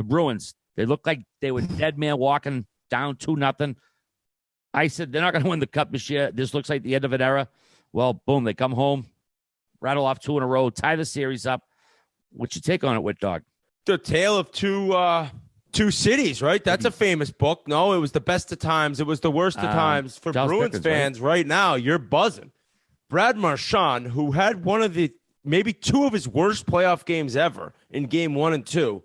the Bruins. They looked like they were dead man walking down 2-0. I said, they're not going to win the cup this year. This looks like the end of an era. Well, boom, they come home, rattle off 2 in a row, tie the series up. What's your take on it, Wit Dog? The tale of two cities, right? That's a famous book. No, it was the best of times. It was the worst of times for Bruins fans. Right now, you're buzzing. Brad Marchand, who had maybe 2 of his worst playoff games ever in game 1 and 2,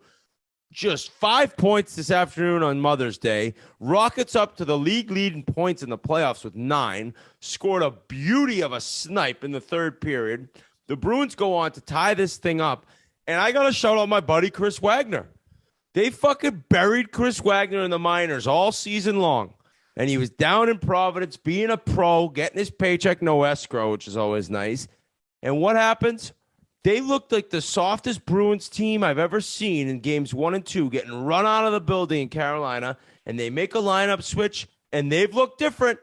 just 5 points this afternoon on Mother's Day. Rockets up to the league lead in points in the playoffs with 9. Scored a beauty of a snipe in the third period. The Bruins go on to tie this thing up. And I got to shout out my buddy Chris Wagner. They fucking buried Chris Wagner in the minors all season long. And he was down in Providence being a pro, getting his paycheck, no escrow, which is always nice. And what happens? They looked like the softest Bruins team I've ever seen in games 1 and 2, getting run out of the building in Carolina, and they make a lineup switch, and they've looked different.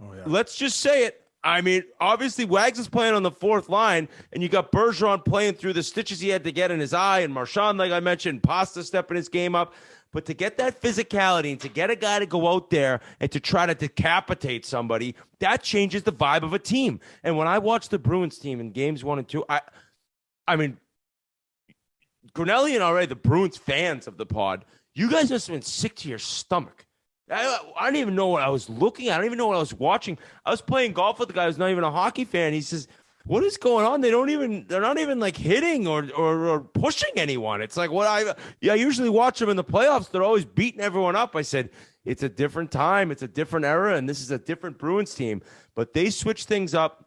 Oh, yeah. Let's just say it. I mean, obviously, Wags is playing on the 4th line, and you got Bergeron playing through the stitches he had to get in his eye, and Marchand, like I mentioned, Pasta stepping his game up. But to get that physicality and to get a guy to go out there and to try to decapitate somebody, that changes the vibe of a team. And when I watch the Bruins team in games 1 and 2, I mean, Grinelli and already the Bruins fans of the pod, you guys must have been sick to your stomach. I don't even know what I was looking at. I don't even know what I was watching. I was playing golf with a guy who's not even a hockey fan. He says, what is going on? They're not even like hitting or pushing anyone. It's like I usually watch them in the playoffs. They're always beating everyone up. I said, it's a different time. It's a different era. And this is a different Bruins team, but they switched things up.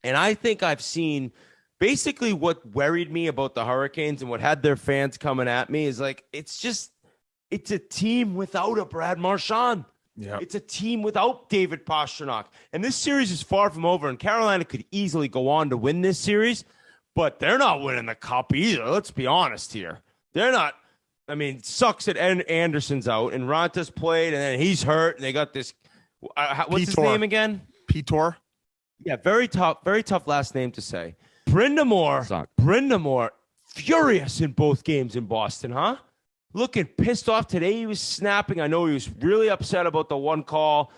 And I think I've seen basically what worried me about the Hurricanes and what had their fans coming at me is like, it's a team without a Brad Marchand. Yep. It's a team without David Pastrnak. And this series is far from over, and Carolina could easily go on to win this series, but they're not winning the cup either. Let's be honest here. They're not. I mean, it sucks that Anderson's out, and Ranta's played, and then he's hurt, and they got this. What's his name again? Pitor. Yeah, very tough last name to say. Brindamore, furious in both games in Boston, huh? Looking pissed off today. He was snapping. I know he was really upset about the one call.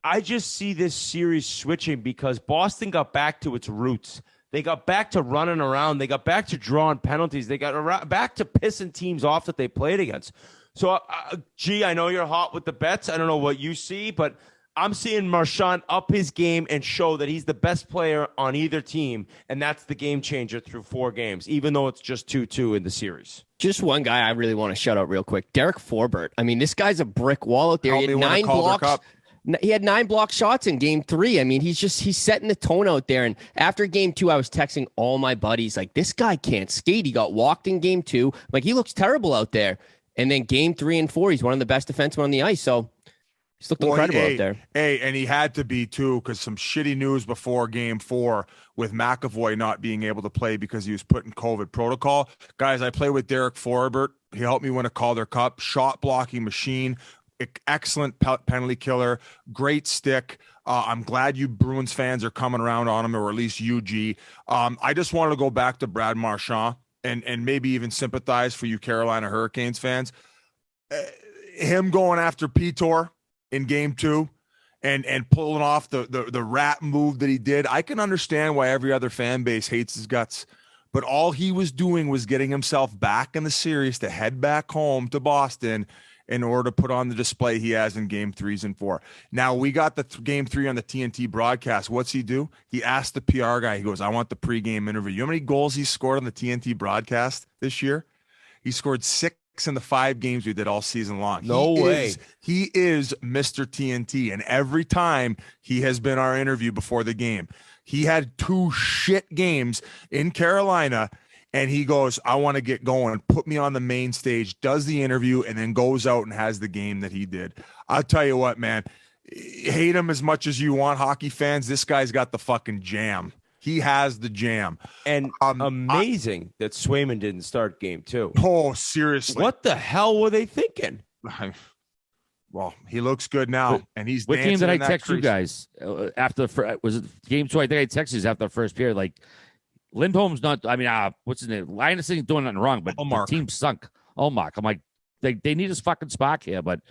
I just see this series switching because Boston got back to its roots. They got back to running around. They got back to drawing penalties. They got back to pissing teams off that they played against. So, I know you're hot with the bets. I don't know what you see, but I'm seeing Marchand up his game and show that he's the best player on either team, and that's the game changer through 4 games, even though it's just 2-2 in the series. Just one guy I really want to shout out real quick, Derek Forbert. I mean, this guy's a brick wall out there. He had 9 blocks. He had 9 block shots in game 3. I mean, he's setting the tone out there. And after game 2, I was texting all my buddies like, this guy can't skate. He got walked in game 2. Like, he looks terrible out there. And then game 3 and 4, he's one of the best defensemen on the ice. So he's looked incredible out there. And he had to be, too, because some shitty news before game 4 with McAvoy not being able to play because he was put in COVID protocol. Guys, I play with Derek Forbert. He helped me win a Calder Cup. Shot blocking machine. Excellent penalty killer. Great stick. I'm glad you Bruins fans are coming around on him, or at least UG. I just wanted to go back to Brad Marchand and maybe even sympathize for you Carolina Hurricanes fans. Him going after Pitor in game 2 and pulling off the rat move that he did. I can understand why every other fan base hates his guts, but all he was doing was getting himself back in the series to head back home to Boston in order to put on the display he has in game 3s and 4. Now we got the game 3 on the TNT broadcast. What's he do? He asked the PR guy, he goes, I want the pregame interview. You know how many goals he scored on the TNT broadcast this year? He scored 6 in the 5 games we did all season long. No way. He is Mr. TNT. And every time he has been our interview before the game, he had 2 shit games in Carolina. And he goes, I want to get going. Put me on the main stage, does the interview, and then goes out and has the game that he did. I'll tell you what, man, hate him as much as you want, hockey fans. This guy's got the fucking jam. He has the jam. And amazing that Swayman didn't start game 2. Oh, seriously. What the hell were they thinking? Well, he looks good now, and he's what dancing game did I in that text crease. you guys after was it game 2? I think I texted you after the first period. Like, Lindholm's not. I mean, what's his name? Linus isn't doing nothing wrong, but the team sunk. Ullmark. I'm like, they need his fucking spark here, but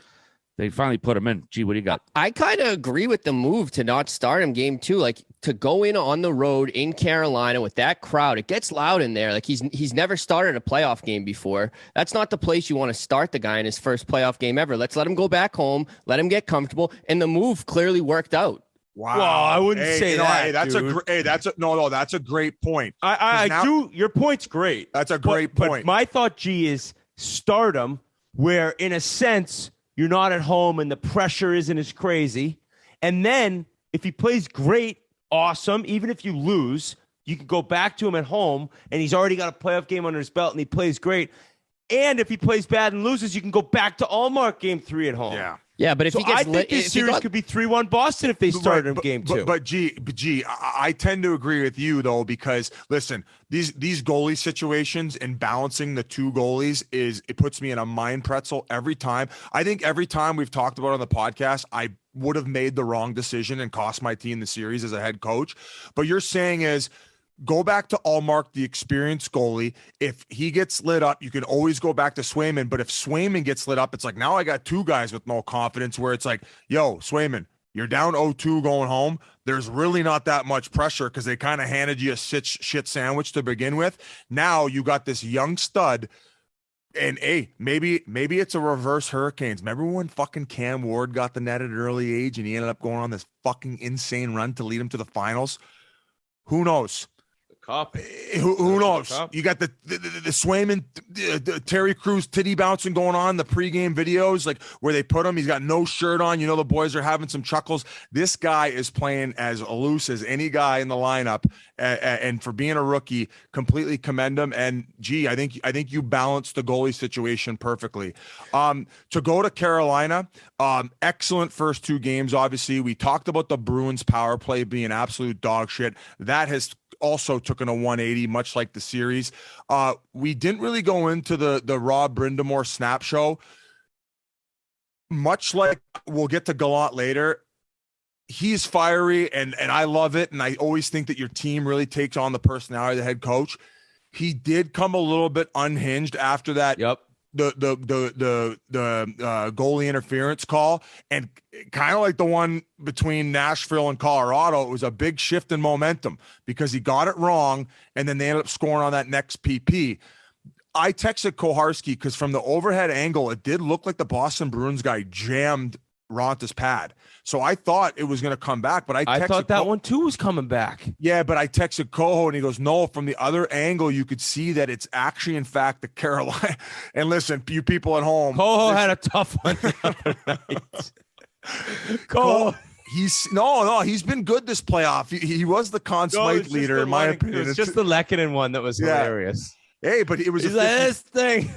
they finally put him in. Gee, what do you got? I kind of agree with the move to not start him game 2. Like, to go in on the road in Carolina with that crowd, it gets loud in there. Like, he's never started a playoff game before. That's not the place you want to start the guy in his first playoff game ever. Let's let him go back home, let him get comfortable, and the move clearly worked out. Wow. Well, I wouldn't say that. That's a great point. I do. Your point's great. That's a great point. But my thought, G, is start him where, in a sense, you're not at home and the pressure isn't as crazy. And then if he plays great, awesome. Even if you lose, you can go back to him at home and he's already got a playoff game under his belt and he plays great. And if he plays bad and loses, you can go back to Ullmark game 3 at home. Yeah, but if he gets I think this series could be 3-1 Boston if they started him game 2. But I tend to agree with you though, because listen, these goalie situations and balancing the two goalies it puts me in a mind pretzel every time. I think every time we've talked about it on the podcast, I would have made the wrong decision and cost my team the series as a head coach. But you're saying is, go back to Ullmark, the experienced goalie. If he gets lit up, you can always go back to Swayman. But if Swayman gets lit up, it's like, now I got two guys with no confidence, where it's like, yo, Swayman, you're down 0-2 going home. There's really not that much pressure because they kind of handed you a shit sandwich to begin with. Now you got this young stud. And hey, maybe it's a reverse Hurricanes. Remember when fucking Cam Ward got the net at an early age and he ended up going on this fucking insane run to lead him to the finals? Who knows? Who knows? You got the Swayman, Terry Crews titty bouncing going on, the pregame videos, like where they put him. He's got no shirt on. You know, the boys are having some chuckles. This guy is playing as loose as any guy in the lineup. And for being a rookie, completely commend him. And gee, I think you balanced the goalie situation perfectly. To go to Carolina, excellent first 2 games. Obviously, we talked about the Bruins power play being absolute dog shit. That has also took in a 180, much like the series. We didn't really go into the Rob Brindamore snap show. Much like we'll get to Gallant later, he's fiery and I love it. And I always think that your team really takes on the personality of the head coach. He did come a little bit unhinged after that. Yep. The goalie interference call, and kind of like the one between Nashville and Colorado, it was a big shift in momentum because he got it wrong and then they ended up scoring on that next PP. I texted Koharski because from the overhead angle, it did look like the Boston Bruins guy jammed Ronta's pad. So I thought it was going to come back, but I thought that one too was coming back. Yeah, but I texted Coho and he goes, no, from the other angle, you could see that it's actually, in fact, the Carolina. And listen, you people at home. Coho had a tough one the other night. Coho. He's been good this playoff. He was the Conn Smythe leader, in my opinion. It's just the Lehkonen one that was hilarious. Hey, but it was this thing.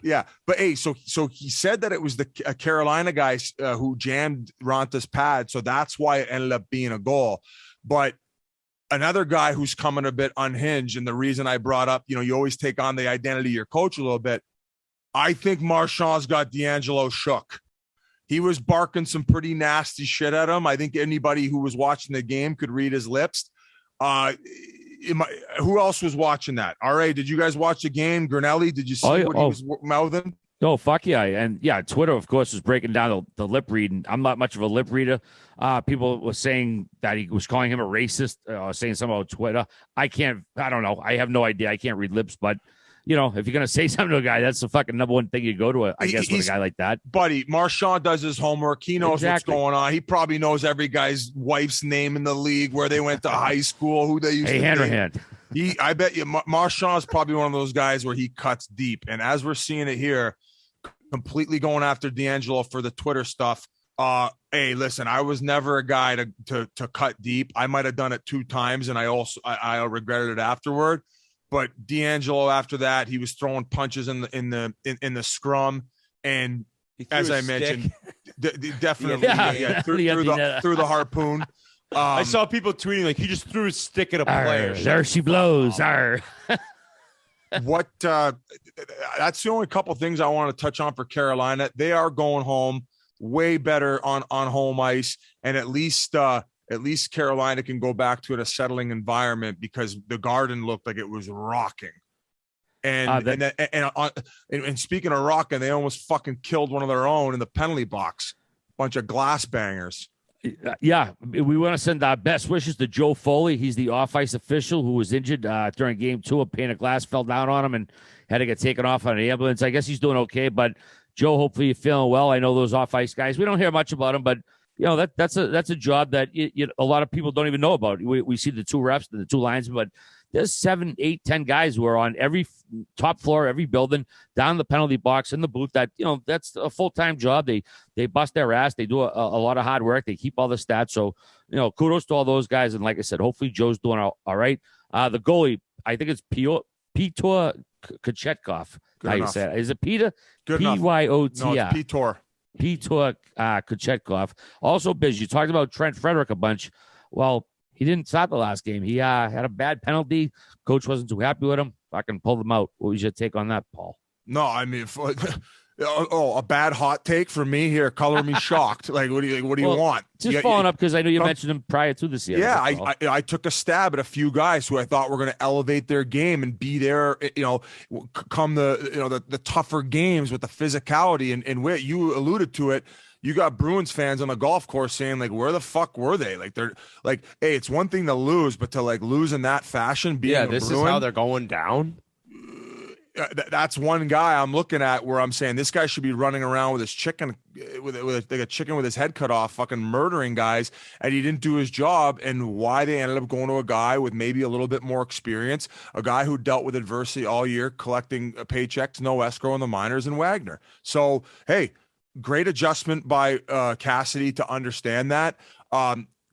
Yeah, but hey, so he said that it was the Carolina guys who jammed Ronta's pad, so that's why it ended up being a goal. But another guy who's coming a bit unhinged, and the reason I brought up, you always take on the identity of your coach a little bit. I think Marchand's got D'Angelo shook. He was barking some pretty nasty shit at him. I think anybody who was watching the game could read his lips. Who else was watching that? All right, did you guys watch the game? Grinelli, did you see what he was mouthing? Oh, fuck yeah. And yeah, Twitter, of course, was breaking down the lip reading. I'm not much of a lip reader. People were saying that he was calling him a racist, saying something about Twitter. I don't know. I have no idea. I can't read lips, but if you're going to say something to a guy, that's the fucking number one thing you go to, I guess, with a guy like that. Buddy, Marchand does his homark. He knows what's going on. He probably knows every guy's wife's name in the league, where they went to high school, who they used to hand. I bet you Marchand's probably one of those guys where he cuts deep. And as we're seeing it here, completely going after D'Angelo for the Twitter stuff. Hey, listen, I was never a guy to cut deep. I might have done it 2 times, and I regretted it afterward. But D'Angelo, after that, he was throwing punches in the scrum, and as I mentioned, definitely through the harpoon. I saw people tweeting like he just threw his stick at a player. There she blows. What? That's the only couple things I want to touch on for Carolina. They are going home way better on home ice, and at least Carolina can go back to a settling environment, because the Garden looked like it was rocking. And speaking of rocking, they almost fucking killed one of their own in the penalty box. Bunch of glass bangers. Yeah, we want to send our best wishes to Joe Foley. He's the off-ice official who was injured during Game 2. A pane of glass fell down on him and had to get taken off on an ambulance. I guess he's doing okay, but Joe, hopefully you're feeling well. I know those off-ice guys. We don't hear much about them, but that's a job that a lot of people don't even know about. We see the two refs and the two linesmen, but there's 7, 8, 10 guys who are on every top floor, every building, down the penalty box, in the booth. That that's a full-time job. They bust their ass. They do a lot of hard work. They keep all the stats. So kudos to all those guys. And like I said, hopefully Joe's doing all right. The goalie, I think it's Pyotr Kochetkov. How you say it? Is it Peter? Pyotr. No, it's Pyotr. Pyotr Kochetkov. Also, Biz, you talked about Trent Frederick a bunch. Well, he didn't start the last game. He had a bad penalty. Coach wasn't too happy with him. I can pull them out. What was your take on that, Paul? No, I mean, a bad hot take for me here. Color me shocked. Like, what do you want? Just following up because I know you mentioned him prior to this year. Yeah, I took a stab at a few guys who I thought were going to elevate their game and be there. Come the tougher games with the physicality and where you alluded to it. You got Bruins fans on the golf course saying, like, where the fuck were they? Like, they're like, hey, it's one thing to lose, but to like lose in that fashion, this is how they're going down. That's one guy I'm looking at where I'm saying this guy should be running around with his chicken, with a chicken with his head cut off, fucking murdering guys, and he didn't do his job. And why they ended up going to a guy with maybe a little bit more experience, a guy who dealt with adversity all year, collecting paychecks, no escrow in the minors, and Wagner. So, hey, great adjustment by Cassidy to understand that.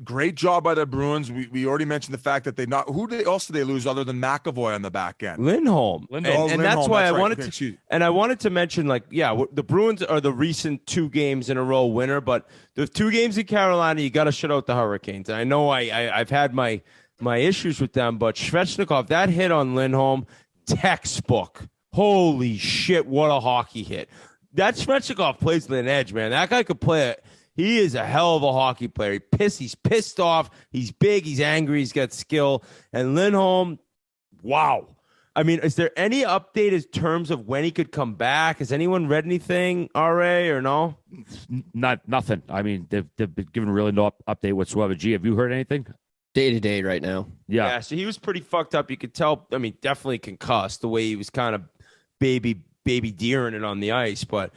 Great job by the Bruins. We already mentioned the fact that who else did they lose other than McAvoy on the back end? Lindholm. And that's why I wanted to mention, the Bruins are the recent 2 games in a row winner, but the 2 games in Carolina, you got to shut out the Hurricanes. And I know I've had my issues with them, but Svechnikov, that hit on Lindholm, textbook. Holy shit, what a hockey hit. That Svechnikov plays with an edge, man. That guy could play it. He is a hell of a hockey player. He's pissed off. He's big. He's angry. He's got skill. And Lindholm, wow. I mean, is there any update in terms of when he could come back? Has anyone read anything, RA, or no? Nothing. I mean, they've been given really no update whatsoever. G, have you heard anything? Day to day right now. Yeah. So he was pretty fucked up. You could tell. I mean, definitely concussed the way he was kind of baby deering it on the ice, but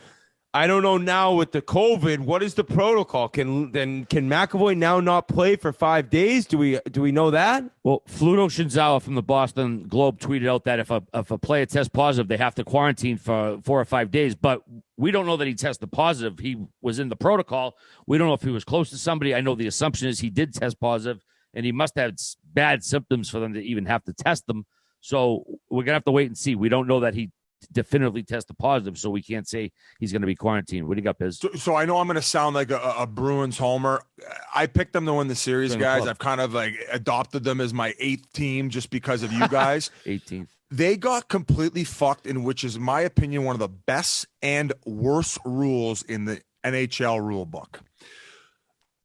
I don't know now with the COVID, what is the protocol? Can McAvoy now not play for 5 days? Do we know that? Well, Fluto Shinzawa from the Boston Globe tweeted out that if a player tests positive, they have to quarantine for 4 or 5 days, but we don't know that he tested positive. He was in the protocol. We don't know if he was close to somebody. I know the assumption is he did test positive, and he must have bad symptoms for them to even have to test them. So we're going to have to wait and see. We don't know that he definitively tested positive, so we can't say he's going to be quarantined. What do you got, Biz? So I know I'm going to sound like a Bruins homer. I picked them to win the series, guys. I've kind of like adopted them as my 8th team just because of you guys. 18th. They got completely fucked in, which is, in my opinion, one of the best and worst rules in the NHL rule book.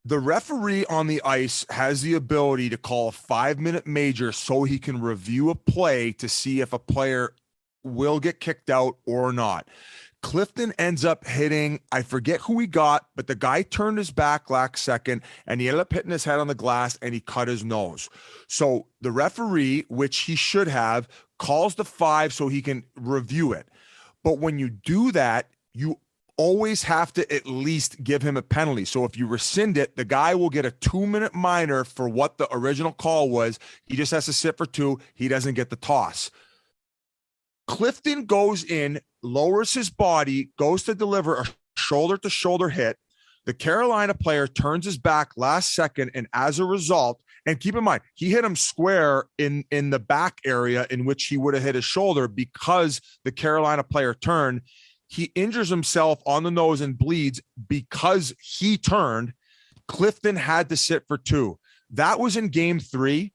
The referee on the ice has the ability to call a 5-minute major so he can review a play to see if a player will get kicked out or not. Clifton ends up hitting, I forget who he got, but the guy turned his back last second and he ended up hitting his head on the glass and he cut his nose. So the referee, which he should have, calls the 5 so he can review it. But when you do that, you always have to at least give him a penalty. So if you rescind it, the guy will get a 2-minute minor for what the original call was. He just has to sit for 2. He doesn't get the toss. Clifton goes in, lowers his body, goes to deliver a shoulder-to-shoulder hit. The Carolina player turns his back last second, and as a result, and keep in mind, he hit him square in the back area in which he would have hit his shoulder because the Carolina player turned. He injures himself on the nose and bleeds because he turned. Clifton had to sit for 2. That was in game 3.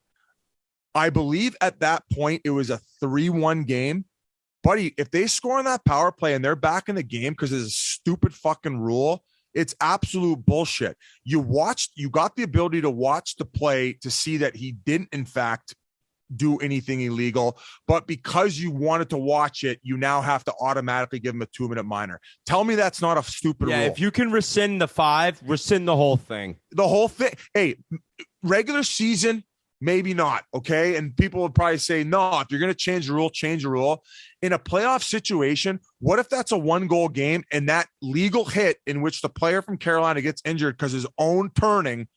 I believe at that point it was a 3-1 game. Buddy, if they score on that power play and they're back in the game because it's a stupid fucking rule, it's absolute bullshit. You got the ability to watch the play to see that he didn't, in fact, do anything illegal, but because you wanted to watch it, you now have to automatically give him a 2-minute minor. Tell me that's not a stupid rule. If you can rescind the 5, rescind the whole thing. The whole thing. Hey, regular season, maybe not, okay? And people would probably say, no, if you're going to change the rule, change the rule. In a playoff situation, what if that's a 1-goal game and that legal hit in which the player from Carolina gets injured because his own turning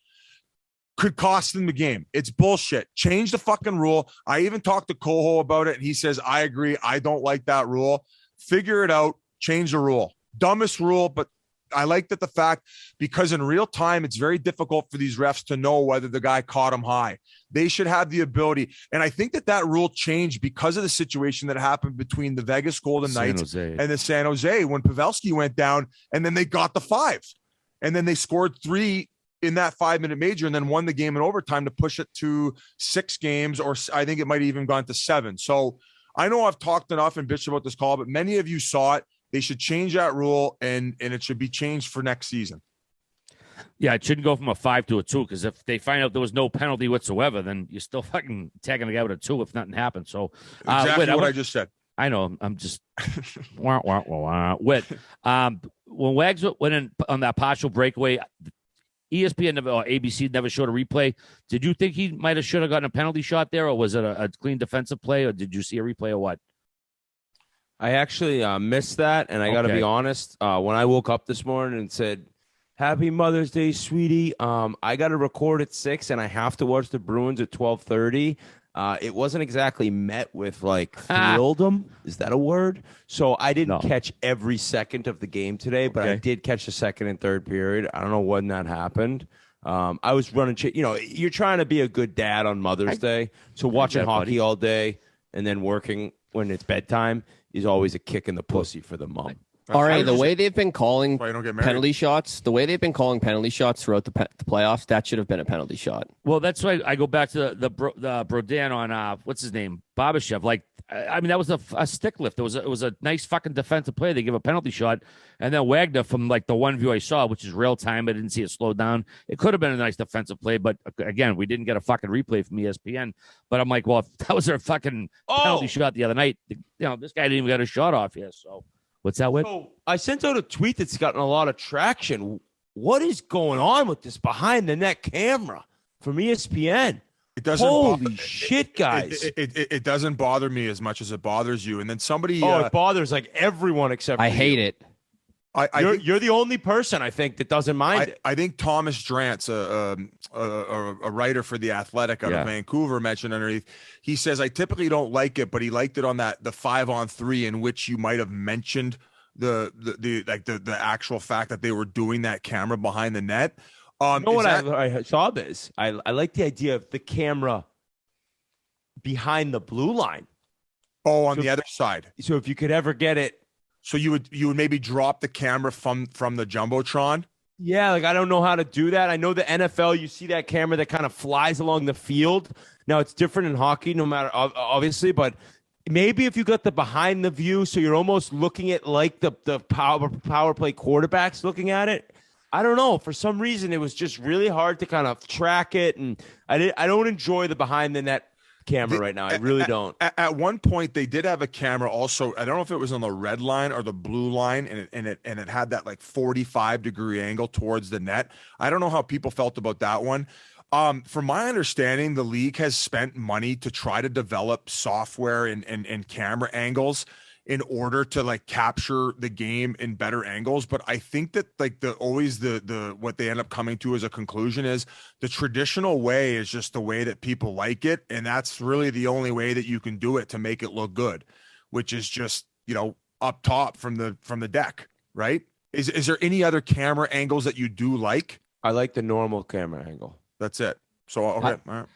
could cost them the game? It's bullshit. Change the fucking rule. I even talked to Coho about it, and he says, I agree. I don't like that rule. Figure it out. Change the rule. Dumbest rule, but I like that the fact, because in real time, it's very difficult for these refs to know whether the guy caught him high. They should have the ability. And I think that rule changed because of the situation that happened between the Vegas Golden Knights and the San Jose when Pavelski went down, and then they got the 5. And then they scored 3 in that 5-minute major and then won the game in overtime to push it to 6 games, or I think it might have even gone to 7. So I know I've talked enough and bitched about this call, but many of you saw it. They should change that rule, and it should be changed for next season. Yeah, it shouldn't go from a 5 to a 2, because if they find out there was no penalty whatsoever, then you're still fucking tagging the guy with a 2 if nothing happened. So exactly what I just said. I know. I'm just Whit. When Wags went in on that partial breakaway, ESPN or ABC never showed a replay. Did you think he might have should have gotten a penalty shot there, or was it a clean defensive play, or did you see a replay or what? I actually missed that, and I got to be honest. When I woke up this morning and said, "Happy Mother's Day, sweetie," I got to record at 6, and I have to watch the Bruins at 12:30. It wasn't exactly met with thrilled-em. Is that a word? So I didn't catch every second of the game today, but I did catch the second and third period. I don't know when that happened. I was running. You're trying to be a good dad on Mother's Day, so watching hockey all day and then working when it's bedtime is always a kick in the pussy for the mom. All right, the way they've been calling penalty shots, throughout the playoffs, that should have been a penalty shot. Well, that's why I go back to the Brodin on what's his name, Barbashev. I mean, that was a stick lift. It was a nice fucking defensive play. They give a penalty shot, and then Wagner, from the one view I saw, which is real time, I didn't see it slow down. It could have been a nice defensive play, but again, we didn't get a fucking replay from ESPN. But I'm like, well, if that was their fucking penalty shot the other night, this guy didn't even get a shot off here. So. What's that with? So I sent out a tweet that's gotten a lot of traction. What is going on with this behind the net camera from ESPN? It doesn't. Holy shit, guys! It doesn't bother me as much as it bothers you. And then somebody. It bothers everyone except. I hate it. You're the only person I think that doesn't mind it. I think Thomas Drance, a writer for The Athletic out of Vancouver, mentioned underneath. He says, I typically don't like it, but he liked it on the 5-on-3 in which you might have mentioned the actual fact that they were doing that camera behind the net. I saw this. I like the idea of the camera behind the blue line. Oh, on the other side. So if you could ever get it. So you would maybe drop the camera from the Jumbotron? Yeah, I don't know how to do that. I know the NFL, you see that camera that kind of flies along the field. Now, it's different in hockey, no matter, obviously, but maybe if you got the behind the view, so you're almost looking at the power play quarterbacks looking at it. I don't know. For some reason, it was just really hard to kind of track it, and I don't enjoy the behind the net camera right now. I really don't. At one point, they did have a camera also. I don't know if it was on the red line or the blue line, and it had that 45-degree angle towards the net. I don't know how people felt about that one. From my understanding, the league has spent money to try to develop software and camera angles in order to capture the game in better angles. But I think that what they end up coming to as a conclusion is the traditional way is just the way that people like it. And that's really the only way that you can do it to make it look good, which is just, up top from the deck, right? Is there any other camera angles that you do like? I like the normal camera angle. That's it. So, okay. All right.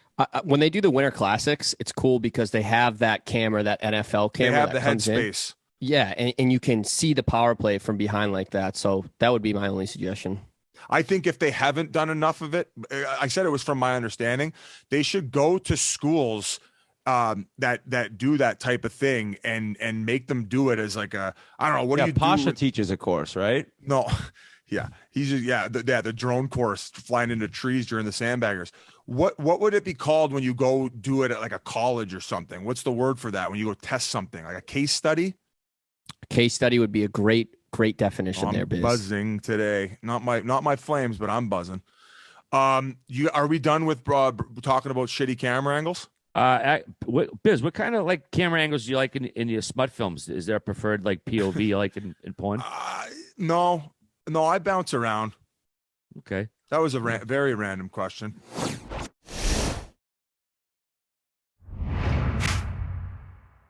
When they do the Winter Classics, it's cool because they have that camera, that NFL camera. They have the headspace. Yeah, and you can see the power play from behind like that. So that would be my only suggestion. I think if they haven't done enough of it, I said it was from my understanding, they should go to schools that do that type of thing and make them do it as I don't know. What do you do? Pasha teaches a course, right? No. Yeah, the drone course flying into trees during the sandbaggers. What would it be called when you go do it at like a college or something? What's the word for that when you go test something, like a case study? Case study would be a great definition there, Biz. Buzzing today. Not my Flames, but I'm buzzing. Are we done with talking about shitty camera angles? Biz, what kind of like camera angles do you like in your smut films? Is there a preferred like POV you like in porn? No, I bounce around. Okay. That was a very random question.